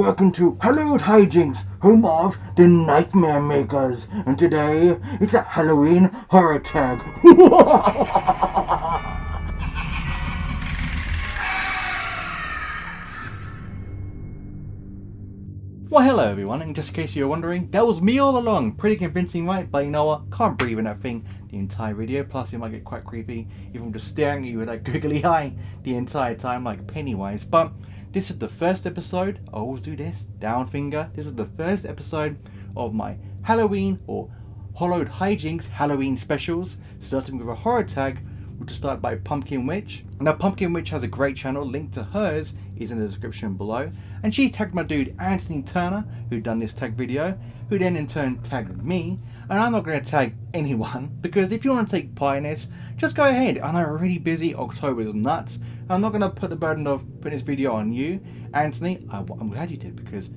welcome to Hallow'dHiJynx, home of the Nightmare Makers, and today it's a Halloween horror tag. Well, hello everyone, and just in case you're wondering, that was me all along. Pretty convincing, right? But you know what? Can't breathe in that thing the entire video, plus it might get quite creepy if I'm just staring at you with that googly eye the entire time like Pennywise. But this is the first episode. I always do this, down finger. This is the first episode of my Halloween or Hallow'dHiJynx Halloween Specials, starting with a horror tag, which is started by Pumpkin Witch. Now, Pumpkin Witch has a great channel. Link to hers is in the description below. And she tagged my dude Anthony Turner, who done this tag video, who then in turn tagged me. And I'm not going to tag anyone, because if you want to take part in this, just go ahead. I know I'm really busy. October is nuts. I'm not going to put the burden of putting this video on you, Anthony. I'm glad you did, because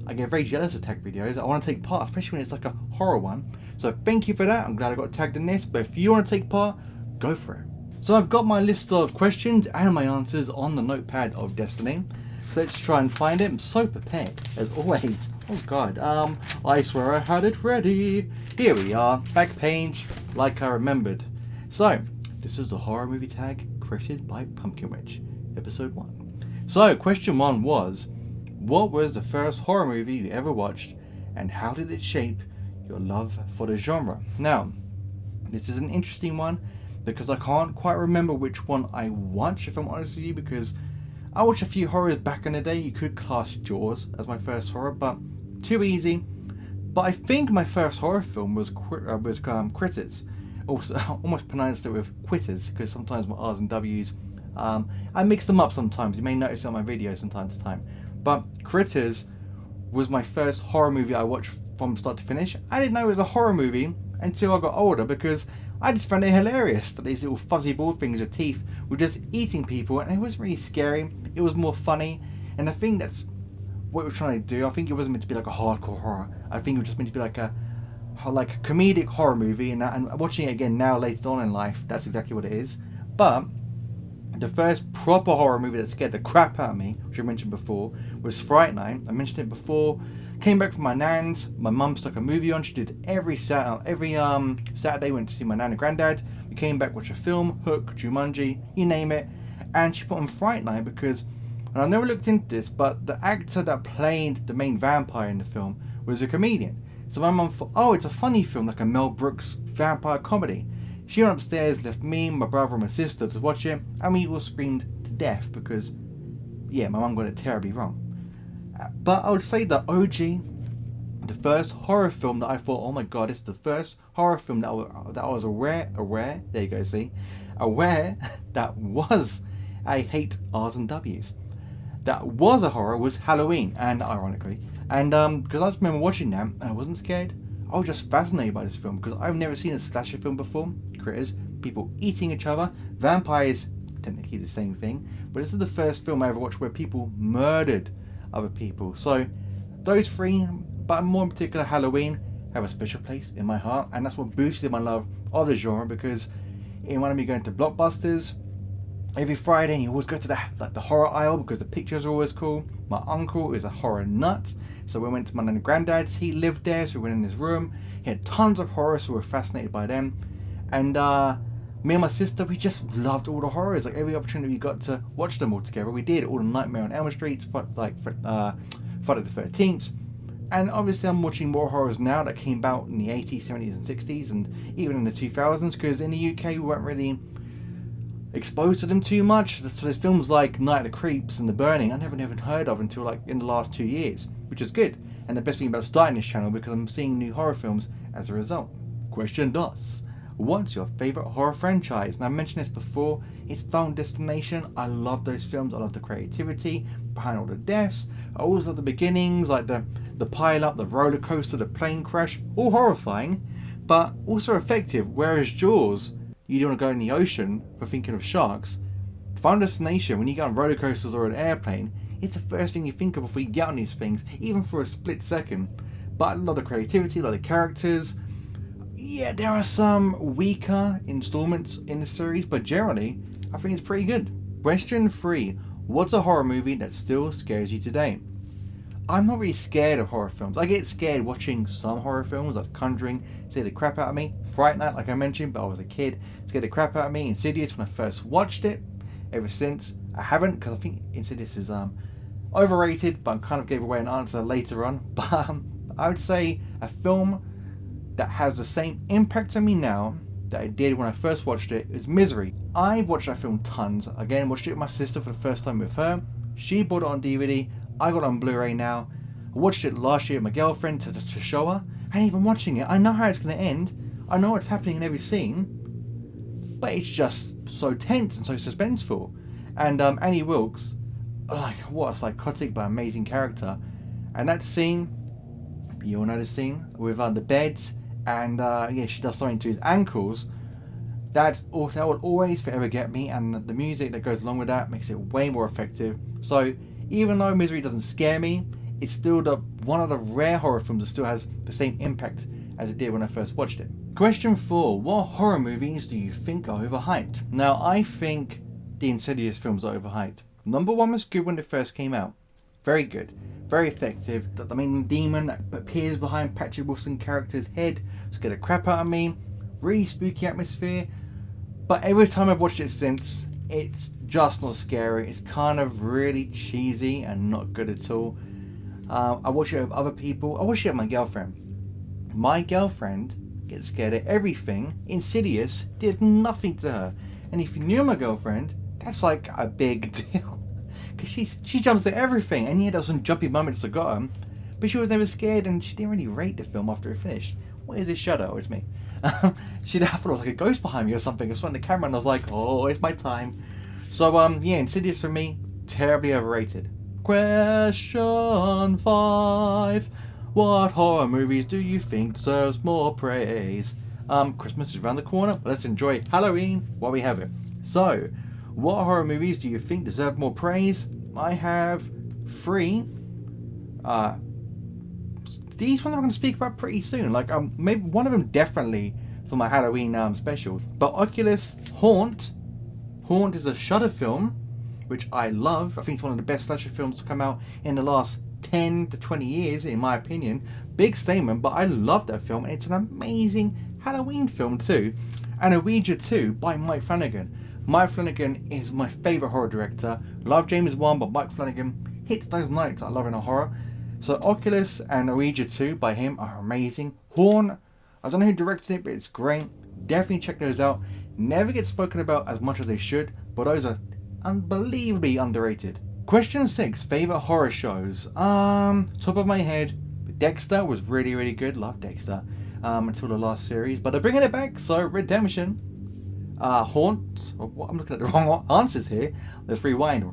I get very jealous of tag videos. I want to take part, especially when it's like a horror one. So thank you for that. I'm glad I got tagged in this. But if you want to take part, go for it. So I've got my list of questions and my answers on the notepad of destiny. So let's try and find it. I'm so prepared, as always. Oh god, I swear I had it ready. Here we are, back page, like I remembered. So, this is the horror movie tag created by Pumpkin Witch, episode 1. So, question 1 was, what was the first horror movie you ever watched, and how did it shape your love for the genre? Now, this is an interesting one, because I can't quite remember which one I watched, if I'm honest with you, because I watched a few horrors back in the day. You could class Jaws as my first horror, but too easy. But I think my first horror film was Critters. Also, almost pronounced it with Quitters, because sometimes my R's and W's, I mix them up sometimes. You may notice it on my videos from time to time. But Critters was my first horror movie I watched from start to finish. I didn't know it was a horror movie until I got older, because I just found it hilarious that these little fuzzy ball things with teeth were just eating people, and it wasn't really scary. It was more funny, and I think that's what we're trying to do. I think it wasn't meant to be like a hardcore horror. I think it was just meant to be like a comedic horror movie, and watching it again now later on in life, that's exactly what it is. But the first proper horror movie that scared the crap out of me, which I mentioned before, was Fright Night. I mentioned it before. Came back from my nan's. My mum stuck a movie on. She did every Saturday. Went to see my nan and granddad. We came back, watched a film, Hook, Jumanji, you name it. And she put on Fright Night because, and I've never looked into this, but the actor that played the main vampire in the film was a comedian. So my mum thought, oh, it's a funny film, like a Mel Brooks vampire comedy. She went upstairs, left me, my brother and my sister to watch it, and we all screamed to death because, yeah, my mum got it terribly wrong. But I would say the OG, the first horror film that I thought, oh my god, it's the first horror film that I was aware, there you go, see, aware that was, I hate R's and W's, that was a horror, was Halloween, and ironically, and because I just remember watching that, and I wasn't scared. I was just fascinated by this film, because I've never seen a slasher film before. Critters, people eating each other, vampires, technically the same thing, but this is the first film I ever watched where people murdered other people. So those three, but more in particular Halloween, have a special place in my heart, and that's what boosted my love of the genre, because it reminded me going to Blockbusters every Friday, and you always go to the horror aisle because the pictures are always cool. My uncle is a horror nut, so we went to my nan and granddad's. He lived there, so we went in his room. He had tons of horror, so we were fascinated by them. And me and my sister, we just loved all the horrors. Like every opportunity we got to watch them all together, we did. All the Nightmare on Elm Street, Friday the 13th. And obviously I'm watching more horrors now that came out in the 80s, 70s and 60s, and even in the 2000s, because in the UK we weren't really exposed to them too much. So there's films like Night of the Creeps and The Burning I never heard of until like in the last 2 years, which is good. And the best thing about starting this channel, because I'm seeing new horror films as a result. Question 2. What's your favourite horror franchise? And I mentioned this before, it's Final Destination. I love those films. I love the creativity behind all the deaths. I always love the beginnings, like the pile up, the roller coaster, the plane crash, all horrifying, but also effective. Whereas Jaws, you don't want to go in the ocean for thinking of sharks. Final Destination, when you get on roller coasters or an airplane, it's the first thing you think of before you get on these things, even for a split second. But I love the creativity, I love the characters. Yeah, there are some weaker installments in the series, but generally, I think it's pretty good. Question 3. What's a horror movie that still scares you today? I'm not really scared of horror films. I get scared watching some horror films, like Conjuring, scared the crap out of me. Fright Night, like I mentioned, but I was a kid, scared the crap out of me. Insidious, when I first watched it. Ever since, I haven't, because I think Insidious is overrated, but I kind of gave away an answer later on. But I would say a film that has the same impact on me now that I did when I first watched it is Misery. I watched that film tons. Again, watched it with my sister for the first time with her. She bought it on DVD. I got it on Blu-ray now. I watched it last year with my girlfriend to show her. And even watching it, I know how it's going to end. I know what's happening in every scene. But it's just so tense and so suspenseful. And Annie Wilkes, like, what a psychotic but amazing character. And that scene, you all know the scene with the beds, and yeah, she does something to his ankles. That will always forever get me, and the music that goes along with that makes it way more effective. So even though Misery doesn't scare me, it's still one of the rare horror films that still has the same impact as it did when I first watched it. Question 4. What horror movies do you think are overhyped? Now, I think the Insidious films are overhyped. Number 1 was good when it first came out. Very good. Very effective. The main demon that appears behind Patrick Wilson's character's head scared the crap out of me. Really spooky atmosphere. But every time I've watched it since, it's just not scary. It's kind of really cheesy and not good at all. I watch it with other people. I watch it with my girlfriend. My girlfriend gets scared of everything. Insidious did nothing to her. And if you knew my girlfriend, that's like a big deal. Because she jumps at everything. And yeah, there was some jumpy moments that got her. But she was never scared, and she didn't really rate the film after it finished. What is this shadow? It's me. She thought it was like a ghost behind me or something. I saw it on the camera and I was like, oh, it's my time. So yeah, Insidious for me, terribly overrated. Question 5. What horror movies do you think deserves more praise? Christmas is around the corner, but let's enjoy Halloween while we have it. So, what horror movies do you think deserve more praise? I have 3. These ones I'm going to speak about pretty soon. Like, maybe one of them definitely for my Halloween special. But Oculus Haunt. Haunt is a Shudder film, which I love. I think it's one of the best slasher films to come out in the last 10 to 20 years, in my opinion. Big statement, but I love that film, and it's an amazing Halloween film too. And Ouija 2 by Mike Flanagan. Mike Flanagan is my favourite horror director. Love James Wan, but Mike Flanagan hits those notes I love in a horror. So Oculus and Ouija 2 by him are amazing. Haunt, I don't know who directed it, but it's great. Definitely check those out. Never get spoken about as much as they should, but those are unbelievably underrated. Question 6. Favourite horror shows? Top of my head, Dexter was really, really good. Love Dexter. Until the last series. But they're bringing it back, so Redemption. Haunt. I'm looking at the wrong answers here. Let's rewind.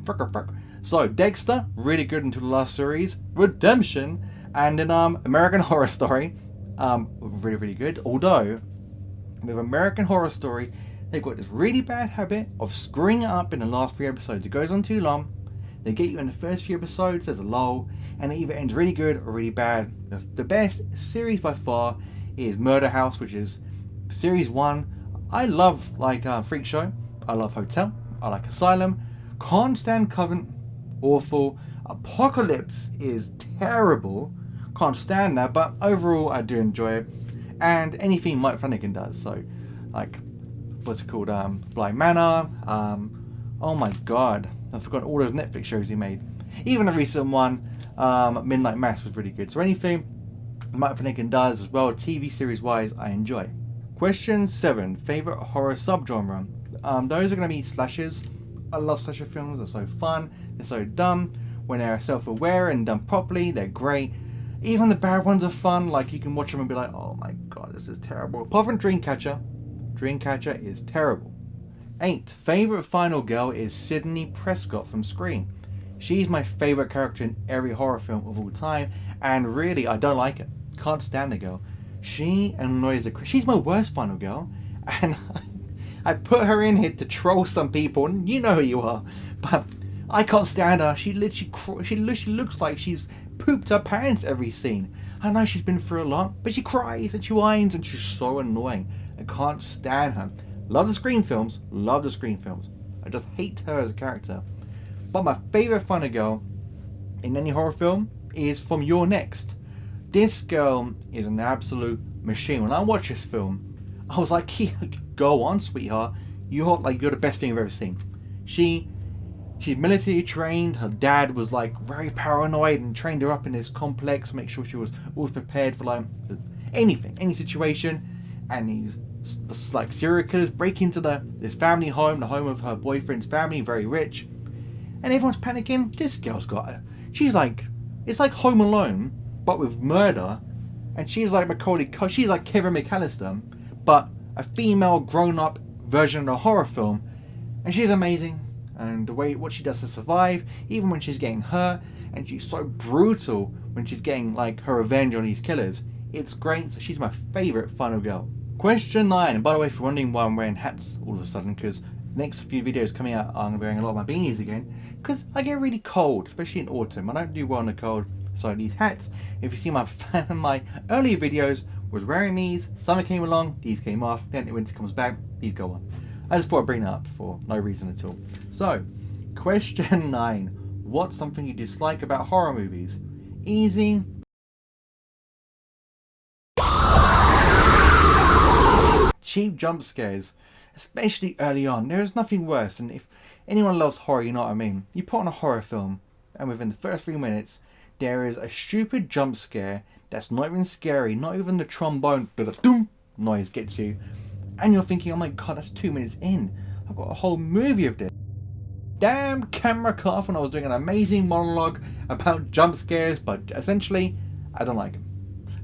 So Dexter, really good until the last series. Redemption. And then American Horror Story. Really, really good. Although, with American Horror Story, they've got this really bad habit of screwing it up in the last 3 episodes. It goes on too long. They get you in the first few episodes, there's a lull, and it either ends really good or really bad. The best series by far is Murder House, which is series 1. I love Freak Show. I love Hotel. I like Asylum. Can't stand Covenant. Awful. Apocalypse is terrible. Can't stand that, but overall I do enjoy it. And anything Mike Flanagan does. So, like, what's it called? Blind Manor. Oh my god. I've forgotten all those Netflix shows he made. Even the recent one, Midnight Mass, was really good. So anything Mike Flanagan does as well, TV series wise, I enjoy. Question 7. Favorite horror subgenre? Those are going to be slashers. I love slasher films. They're so fun. They're so dumb. When they're self-aware and done properly, they're great. Even the bad ones are fun. Like, you can watch them and be like, oh my god, this is terrible. Apart from Dreamcatcher. Dreamcatcher is terrible. 8. Favorite final girl is Sidney Prescott from Scream. She's my favorite character in every horror film of all time, and really, I don't like it. Can't stand the girl. She annoys the crap. She's my worst final girl, and I put her in here to troll some people, and you know who you are. But I can't stand her. She literally looks like she's pooped her pants every scene. I know she's been through a lot, but she cries and she whines, and she's so annoying. I can't stand her. Love the Scream films. Love the Scream films. I just hate her as a character. But my favourite final girl in any horror film is from Your Next. This girl is an absolute machine. When I watched this film, I was like, yeah, go on, sweetheart. You're the best thing I've ever seen. She's military trained. Her dad was like very paranoid and trained her up in this complex, make sure she was always prepared for like anything, any situation. And these like serial killers break into this family home, the home of her boyfriend's family, very rich, and everyone's panicking. This girl's got it. She's like, it's like Home Alone, but with murder, and she's like she's like Kevin McAllister, but a female grown-up version of a horror film, and she's amazing. And the way what she does to survive, even when she's getting hurt, and she's so brutal when she's getting like her revenge on these killers. It's great. So she's my favorite final girl. Question 9. And by the way, if you're wondering why I'm wearing hats all of a sudden, because the next few videos coming out, I'm going to be wearing a lot of my beanies again, because I get really cold, especially in autumn. I don't do well in the cold, so these hats, if you see my earlier videos, was wearing these. Summer came along, these came off. Then winter comes back, these go on. I just thought I'd bring that up for no reason at all. So, question 9. What's something you dislike about horror movies? Easy. Cheap jump scares, especially early on. There is nothing worse, and if anyone loves horror, you know what I mean. You put on a horror film, and within the first 3 minutes, there is a stupid jump scare that's not even scary, not even the trombone doom noise gets you, and you're thinking, oh my god, that's 2 minutes in. I've got a whole movie of this. Damn camera cut off when I was doing an amazing monologue about jump scares, but essentially, I don't like them.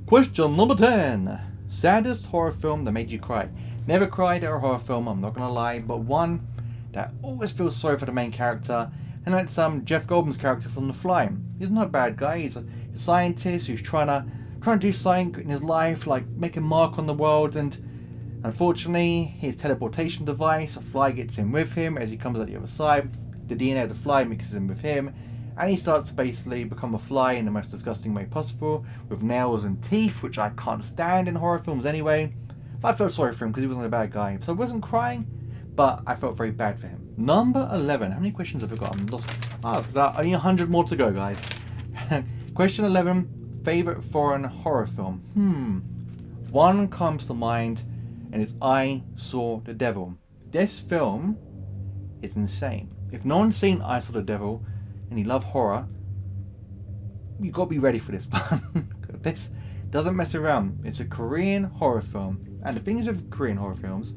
Question number 10. Saddest horror film that made you cry. Never cried at a horror film, I'm not gonna lie, but one that always feels sorry for the main character, and that's Jeff Goldblum's character from The Fly. He's not a bad guy. He's a scientist who's trying to do something in his life, like make a mark on the world, and unfortunately, his teleportation device, a fly, gets in with him as he comes out the other side. The DNA of the fly mixes in with him, and he starts to basically become a fly in the most disgusting way possible, with nails and teeth, which I can't stand in horror films anyway. But I felt sorry for him because he wasn't a bad guy. So I wasn't crying, but I felt very bad for him. Number 11. How many questions have I got? I'm lost. Oh, only 100 more to go, guys. Question 11. Favorite foreign horror film? One comes to mind, and it's I Saw the Devil. This film is insane. If no one's seen I Saw the Devil, and you love horror, you gotta be ready for this one. This doesn't mess around. It's a Korean horror film, and the thing is with Korean horror films,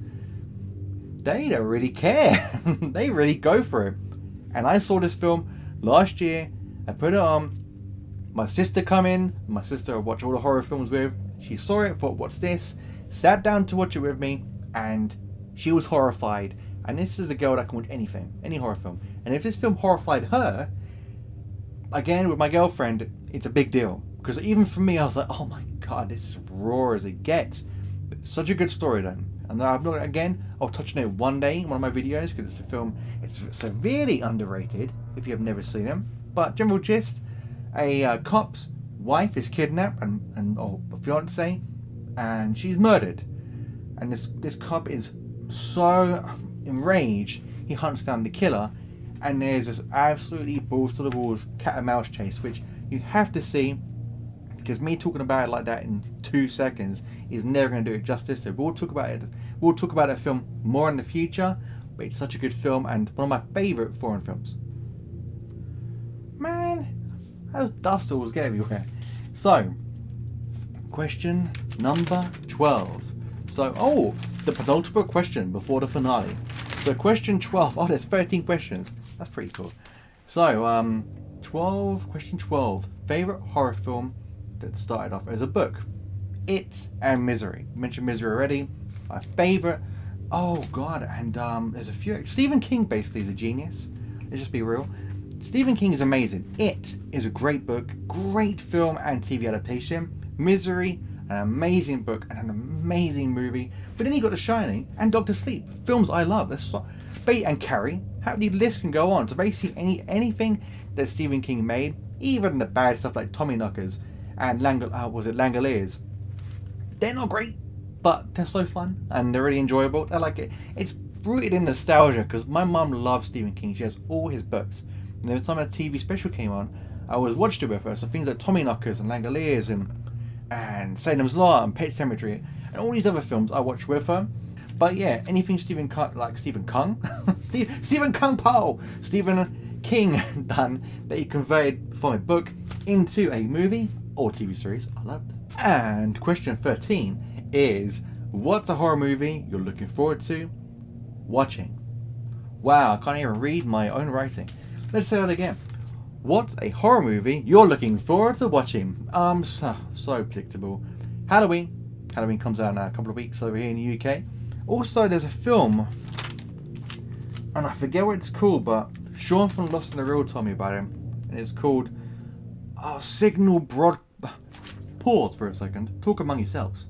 they don't really care. They really go for it. And I saw this film last year. I put it on. My sister come in. My sister I watch all the horror films with. She saw it, thought, what's this? Sat down to watch it with me, and she was horrified. And this is a girl that can watch anything, any horror film. And if this film horrified her, again, with my girlfriend, it's a big deal. Because even for me, I was like, oh my god, this is raw as it gets. But such a good story then. And I'm not, again, I'll touch on it one day in one of my videos, because it's a film, it's severely underrated if you have never seen it. But general gist, a cop's wife is kidnapped, or fiance, and she's murdered. And this cop is so enraged, he hunts down the killer, and there's this absolutely balls to the walls cat and mouse chase, which you have to see, because me talking about it like that in 2 seconds is never going to do it justice. So we'll talk about that film more in the future, but it's such a good film and one of my favourite foreign films. Man, those dust alls get everywhere. So, question number 12. So, the penultimate question before the finale. So question 12. Oh, there's 13 questions. That's pretty cool. So, question 12. Favorite horror film that started off as a book? It and Misery. I mentioned Misery already. My favorite. Oh god, and there's a few. Stephen King basically is a genius. Let's just be real. Stephen King is amazing. It is a great book, great film and TV adaptation. Misery, an amazing book and an amazing movie. But then you got The Shining and Doctor Sleep, films I love. And Carrie. How the list can go on. So basically anything that Stephen King made, even the bad stuff like Tommyknockers and Langoliers, they're not great, but they're so fun and they're really enjoyable. I like it. It's rooted in nostalgia because my mum loves Stephen King. She has all his books. And every time a TV special came on, I always watched it with her. So things like Tommyknockers and Langoliers and Salem's Lot and Pet Sematary and all these other films I watched with her. But yeah, anything Stephen King done that he converted from a book into a movie or TV series, I loved. And question 13 is, what's a horror movie you're looking forward to watching? Wow, I can't even read my own writing. Let's say that again. What's a horror movie you're looking forward to watching? So predictable. Halloween comes out in a couple of weeks over here in the UK. Also, there's a film, and I forget what it's called, but Sean from Lost in the Real told me about it, and it's called Signal Broad... Pause for a second. Talk among yourselves.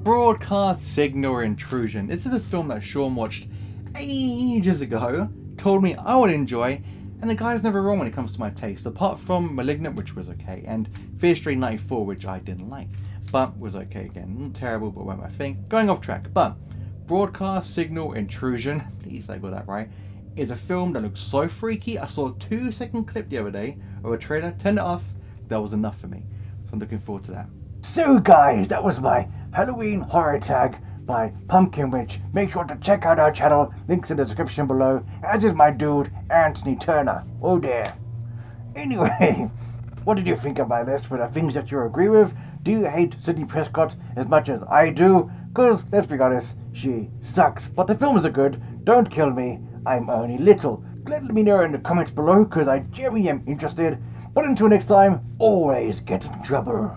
Broadcast Signal Intrusion. This is a film that Sean watched ages ago, told me I would enjoy, and the guy's never wrong when it comes to my taste, apart from Malignant, which was okay, and Fear Street 94, which I didn't like, but was okay again. Not terrible, but weren't my thing. Going off track, but Broadcast Signal Intrusion, please I got that right, is a film that looks so freaky. I saw a 2-second clip the other day of a trailer, turned it off, that was enough for me. So I'm looking forward to that. So guys, that was my Halloween horror tag by Pumpkin Witch. Make sure to check out our channel, links in the description below, as is my dude, Anthony Turner. Oh dear. Anyway, what did you think of my list? Were there things that you agree with? Do you hate Sidney Prescott as much as I do? Cause, let's be honest, she sucks. But the films are good. Don't kill me. I'm only little. Let me know in the comments below, cause I genuinely am interested. But until next time, always get in trouble.